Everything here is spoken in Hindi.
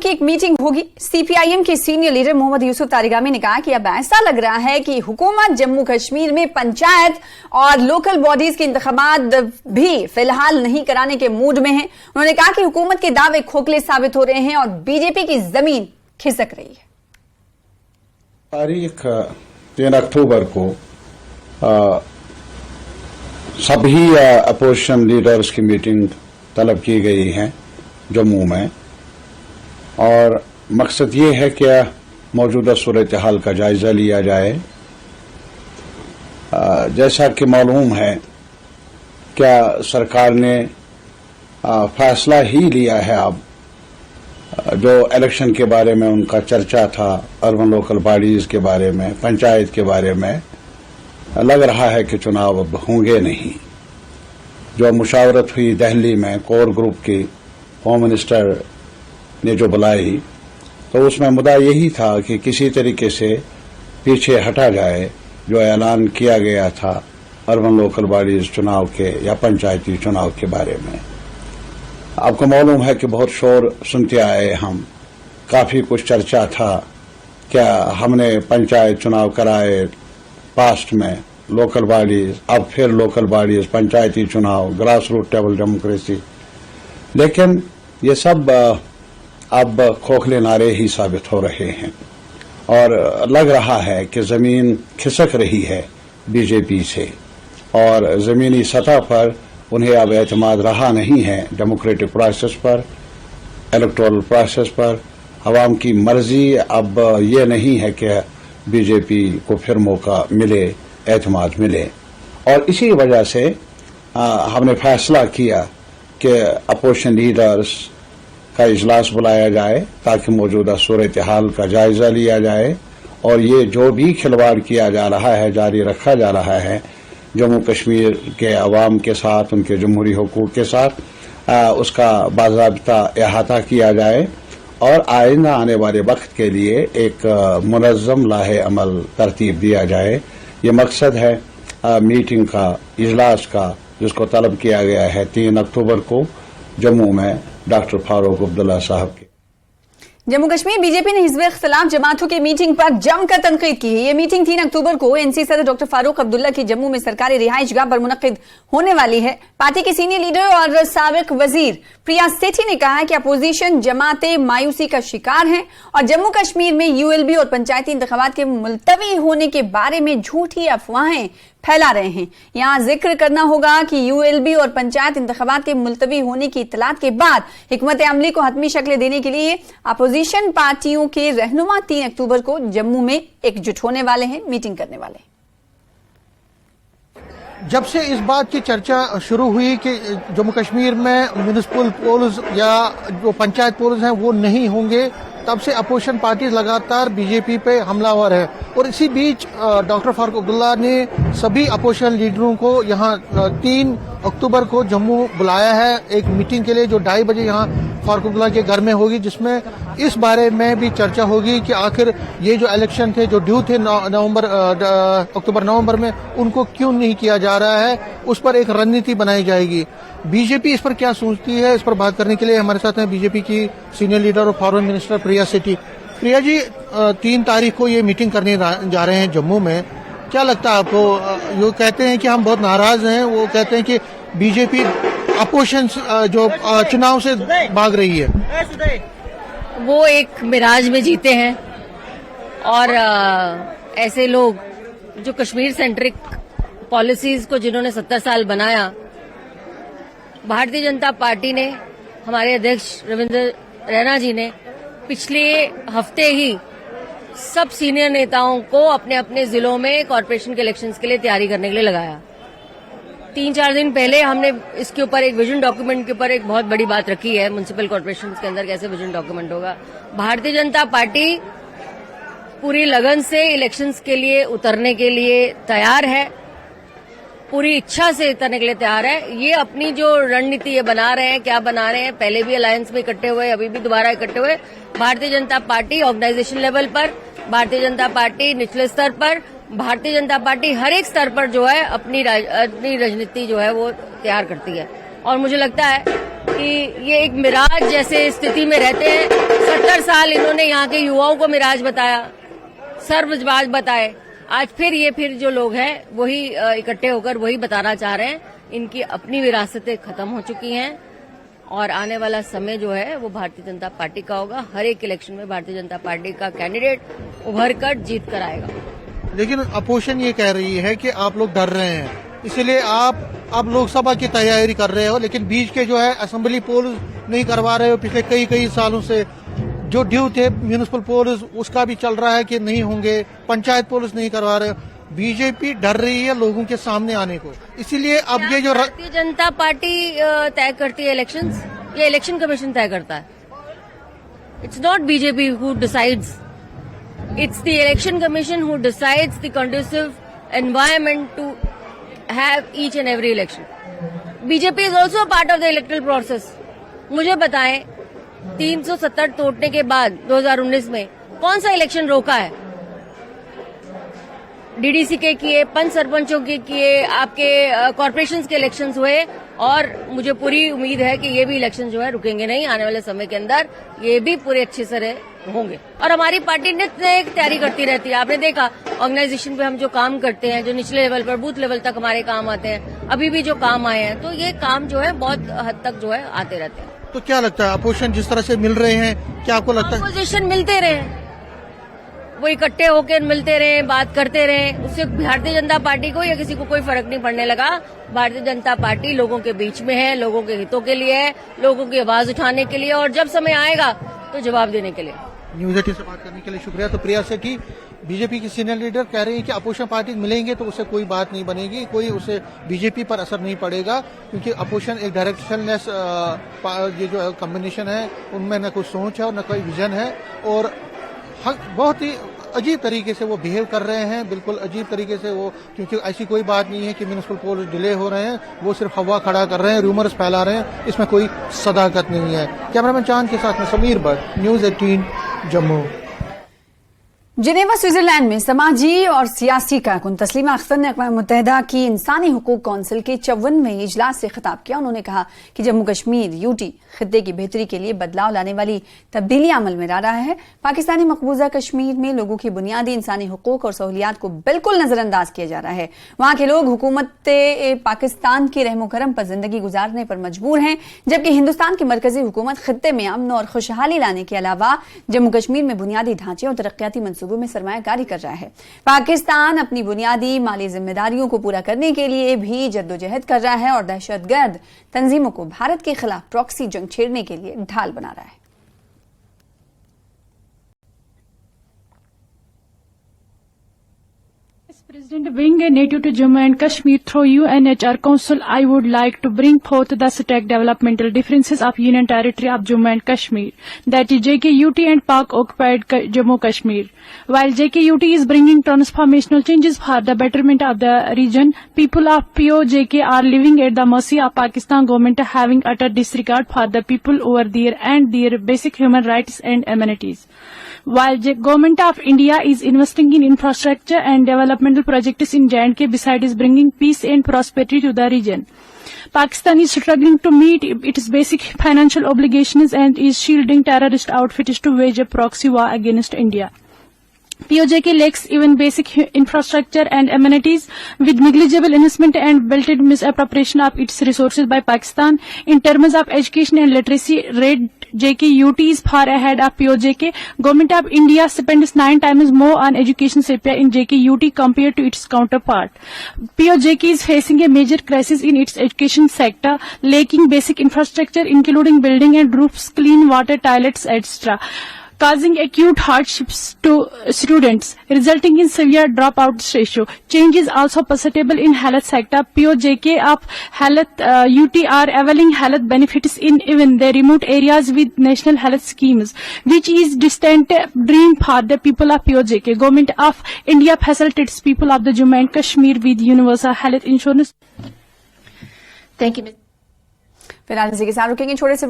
की एक मीटिंग होगी। सीपीआईएम के सीनियर लीडर मोहम्मद यूसुफ तारिगामी ने कहा कि अब ऐसा लग रहा है कि हुकूमत जम्मू कश्मीर में पंचायत और लोकल बॉडीज के इंतखाबात भी फिलहाल नहीं कराने के मूड में है। उन्होंने कहा कि हुकूमत के दावे खोखले साबित हो रहे हैं और बीजेपी की जमीन खिसक रही है। तारीख 3 अक्टूबर को सभी अपोजिशन लीडर्स की मीटिंग तलब की गई है जम्मू में और मकसद ये है कि मौजूदा सूरत हाल का जायजा लिया जाए। जैसा कि मालूम है क्या सरकार ने फैसला ही लिया है। अब जो इलेक्शन के बारे में उनका चर्चा था, अर्बन लोकल बॉडीज के बारे में, पंचायत के बारे में, लग रहा है कि चुनाव अब होंगे नहीं। जो मुशावरत हुई दिल्ली में कोर ग्रुप की होम मिनिस्टर ने जो बुलाई, तो उसमें मुद्दा यही था कि किसी तरीके से पीछे हटा जाए जो ऐलान किया गया था अर्बन लोकल बॉडीज चुनाव के या पंचायती चुनाव के बारे में। आपको मालूम है कि बहुत शोर सुनते आए हम, काफी कुछ चर्चा था। क्या हमने पंचायत चुनाव कराए पास्ट में, लोकल बॉडीज, अब फिर लोकल बॉडीज, पंचायती चुनाव, ग्रास रूट लेवल डेमोक्रेसी। लेकिन ये सब अब खोखले नारे ही साबित हो रहे हैं और लग रहा है कि जमीन खिसक रही है बीजेपी से और जमीनी सतह पर उन्हें अब एतमाद रहा नहीं है डेमोक्रेटिक प्रोसेस पर, इलेक्टोरल प्रोसेस पर। अवाम की मर्जी अब ये नहीं है कि बीजेपी को फिर मौका मिले, एतमाद मिले। और इसी वजह से हमने फैसला किया कि अपोजिशन लीडर्स का इजलास बुलाया जाए ताकि मौजूदा सूरत हाल का जायजा लिया जाए और ये जो भी खिलवाड़ किया जा रहा है, जारी रखा जा रहा है जम्मू कश्मीर के अवाम के साथ, उनके जमहूरी हुकूक के साथ, उसका बाज़ाब्ता अहाता किया जाए और आइंदा आने वाले वक्त के लिए एक मुनज़्ज़म लाहे अमल तरतीब दिया जाए। ये मकसद है मीटिंग का, इजलास का, जिसको तलब किया गया है 3 अक्टूबर को जम्मू में डॉक्टर फारूक अब्दुल्ला साहब की। जम्मू कश्मीर बीजेपी ने हिज़्ब इख्तिलाफ जमातों की मीटिंग पर जमकर तनकीद की है। ये मीटिंग 3 अक्टूबर को एनसी सदर डॉक्टर फारूक अब्दुल्ला की जम्मू में सरकारी रिहाइशगाह पर मुनक्किद होने वाली है। पार्टी के सीनियर लीडर और साबिक वजीर प्रिया सेठी ने कहा है कि अपोजिशन जमातें मायूसी का शिकार हैं और जम्मू कश्मीर में यूएलबी और पंचायती इंतखाबात के मुलतवी होने के बारे में झूठी अफवाहें फैला रहे हैं। यहां जिक्र करना होगा कि यूएलबी और पंचायत इंतखाबात के मुलतवी होने की इत्तलात के बाद हिकमत अमली को हतमी शक्ल देने के लिए अपोजिशन पार्टियों के रहनुमा 3 अक्टूबर को जम्मू में एकजुट होने वाले हैं, मीटिंग करने वाले हैं। जब से इस बात की चर्चा शुरू हुई कि जम्मू कश्मीर में म्युनिसिपल पोल्स या जो पंचायत पोल्स हैं वो नहीं होंगे, तब से अपोजिशन पार्टी लगातार बीजेपी पे हमलावर है। और इसी बीच डॉक्टर फारूक अब्दुल्ला ने सभी अपोजिशन लीडरों को यहाँ 3 अक्टूबर को जम्मू बुलाया है एक मीटिंग के लिए, जो 2:30 बजे यहाँ फारूक अब्दुल्ला के घर में होगी, जिसमें इस बारे में भी चर्चा होगी कि आखिर ये जो इलेक्शन थे, जो ड्यू थे अक्टूबर-नवंबर में, उनको क्यों नहीं किया जा रहा है, उस पर एक रणनीति बनाई जाएगी। बीजेपी इस पर क्या सोचती है, इस पर बात करने के लिए हमारे साथ हैं बीजेपी की सीनियर लीडर और फॉरेन मिनिस्टर प्रिया सेठी। प्रिया जी, 3 तारीख को ये मीटिंग करने जा रहे हैं जम्मू में, क्या लगता है आपको? वो कहते हैं कि हम बहुत नाराज हैं, वो कहते हैं कि बीजेपी अपोजिशन जो चुनाव से भाग रही है। वो एक मिराज में जीते हैं और ऐसे लोग जो कश्मीर सेंट्रिक पॉलिसीज को जिन्होंने 70 साल बनाया, भारतीय जनता पार्टी ने, हमारे अध्यक्ष रविंद्र रैना जी ने पिछले हफ्ते ही सब सीनियर नेताओं को अपने अपने जिलों में कॉर्पोरेशन के इलेक्शंस के लिए तैयारी करने के लिए लगाया। 3-4 दिन पहले हमने इसके ऊपर एक विजन डॉक्यूमेंट के ऊपर एक बहुत बड़ी बात रखी है, म्युनिसिपल कॉर्पोरेशन के अंदर कैसे विजन डॉक्यूमेंट होगा। भारतीय जनता पार्टी पूरी लगन से इलेक्शंस के लिए उतरने के लिए तैयार है, पूरी इच्छा से उतरने के लिए तैयार है। ये अपनी जो रणनीति ये बना रहे हैं, क्या बना रहे हैं, पहले भी अलायंस में इकट्ठे हुए, अभी भी दोबारा इकट्ठे हुए। Bharatiya Janata party organisation level पर, भारतीय जनता पार्टी निचले स्तर पर, भारतीय जनता पार्टी हर एक स्तर पर जो है अपनी राजनीति जो है वो तैयार करती है। और मुझे लगता है कि ये एक मिराज जैसे स्थिति में रहते हैं। 70 हर साल इन्होंने यहाँ के युवाओं को मिराज बताया, सर्वजबाज बताए। आज फिर जो लोग हैं वही इकट्ठे होकर वही बताना चाह रहे हैं। इनकी अपनी विरासतें खत्म हो चुकी हैं और आने वाला समय जो है वो भारतीय जनता पार्टी का होगा। हर एक इलेक्शन में भारतीय जनता पार्टी का कैंडिडेट उभर कर जीत कर आएगा। लेकिन अपोजिशन ये कह रही है कि आप लोग डर रहे हैं, इसलिए आप लोकसभा की तैयारी कर रहे हो, लेकिन बीच के जो है असेंबली पोल नहीं करवा रहे हो। पिछले कई सालों से जो ड्यू थे म्यूनिसिपल पोल्स उसका भी चल रहा है कि नहीं होंगे, पंचायत पोल्स नहीं करवा रहे हो। बीजेपी डर रही है लोगों के सामने आने को, इसीलिए अब ये जो भारतीय जनता पार्टी तय करती है इलेक्शंस, ये इलेक्शन कमीशन तय करता है। It's not BJP who decides, it's the election commission who decides the conducive environment to have each and every election. BJP is also part of the electoral process. मुझे बताएं 370 तोड़ने के बाद 2019 में कौन सा इलेक्शन रोका है? डीडीसी के किए, पंच सरपंचों के किए, आपके कॉर्पोरेशंस के इलेक्शंस हुए और मुझे पूरी उम्मीद है कि ये भी इलेक्शन जो है रुकेंगे नहीं। आने वाले समय के अंदर ये भी पूरे अच्छे से होंगे और हमारी पार्टी नित्य तैयारी करती रहती है। आपने देखा ऑर्गेनाइजेशन पे हम जो काम करते हैं, जो निचले लेवल पर बूथ लेवल तक हमारे काम आते हैं, अभी भी जो काम आए हैं, तो ये काम जो है बहुत हद तक जो है आते रहते हैं। तो क्या लगता है अपोजिशन जिस तरह से मिल रहे हैं, क्या आपको लगता है अपोजिशन मिलते रहे, वो इकट्ठे होकर मिलते रहे, बात करते रहे, उससे भारतीय जनता पार्टी को या किसी को कोई फर्क नहीं पड़ने लगा। भारतीय जनता पार्टी लोगों के बीच में है, लोगों के हितों के लिए है, लोगों की आवाज उठाने के लिए और जब समय आएगा तो जवाब देने के लिए। न्यूज 18 से बात करने के लिए शुक्रिया। तो प्रिया सेठी, बीजेपी की सीनियर लीडर कह रही है कि अपोजिशन पार्टी मिलेंगे तो उससे कोई बात नहीं बनेगी, कोई उसे बीजेपी पर असर नहीं पड़ेगा, क्योंकि अपोजिशन एक डायरेक्शनलेस ये जो कॉम्बिनेशन है उनमें न कोई सोच है और न कोई विजन है और बहुत ही अजीब तरीके से वो बिहेव कर रहे हैं, बिल्कुल अजीब तरीके से वो, क्योंकि ऐसी कोई बात नहीं है कि म्यूनिसिपल पोल डिले हो रहे हैं, वो सिर्फ हवा खड़ा कर रहे हैं, रूमर्स फैला रहे हैं, इसमें कोई सदाकत नहीं है। कैमरामैन चांद के साथ में Sameer Bhatt, news 18 Jammu. Geneva Switzerland में समाजी और सियासी कारकुन तस्लीमा अख्तर ने अक़वाम मुत्तहिदा की इंसानी हुकूक कौंसिल के 54वें इजलास से खिताब किया। उन्होंने कहा कि जम्मू कश्मीर यूटी खित्ते की बेहतरी के लिए बदलाव लाने वाली तब्दीली अमल में ला रहा है। पाकिस्तानी मकबूजा कश्मीर में लोगों की बुनियादी इंसानी हुकूक और सहूलियात को बिल्कुल नजरअंदाज किया जा रहा है। वहां के लोग हुकूमत पाकिस्तान के रहमो करम पर जिंदगी गुजारने पर मजबूर हैं, जबकि हिंदुस्तान की मरकजी हुकूमत खित्ते में अमन और खुशहाली लाने के अलावा जम्मू कश्मीर में बुनियादी ढांचे और तरक्याती मंसूबों में सरमायाकारी कर रहा है। पाकिस्तान अपनी बुनियादी माली जिम्मेदारियों को पूरा करने के लिए भी जद्दोजहद कर रहा है और दहशतगर्द तंजीमों को भारत के खिलाफ प्रॉक्सी जंग छेड़ने के लिए ढाल बना रहा है। President, being a native to Jammu and Kashmir through UNHR Council, I would like to bring forth the stack developmental differences of Union Territory of Jammu and Kashmir, that is JKUT and Pak-occupied Jammu Kashmir. While JKUT is bringing transformational changes for the betterment of the region, people of POJK are living at the mercy of Pakistan government, having utter disregard for the people over there and their basic human rights and amenities. While the government of India is investing in infrastructure and developmental projects in J&K, besides bringing peace and prosperity to the region, Pakistan is struggling to meet its basic financial obligations and is shielding terrorist outfits to wage a proxy war against India. POJK lacks even basic infrastructure and amenities, with negligible investment and blatant misappropriation of its resources by Pakistan. In terms of education and literacy rate, JKUT is far ahead of POJK. Government of India spends 9 times more on education sector in JKUT compared to its counterpart. POJK is facing a major crisis in its education sector, lacking basic infrastructure including building and roofs, clean water, toilets, etc., causing acute hardships to students, resulting in severe dropout ratio. Change is also perceptible in health sector. POJK of health UT are availing health benefits in even the remote areas with national health schemes, which is distant dream for the people of POJK. Government of India facilitates people of the Jammu and Kashmir with universal health insurance. Thank you. फिलहाल इसी के साथ रुकेंगे छोटे से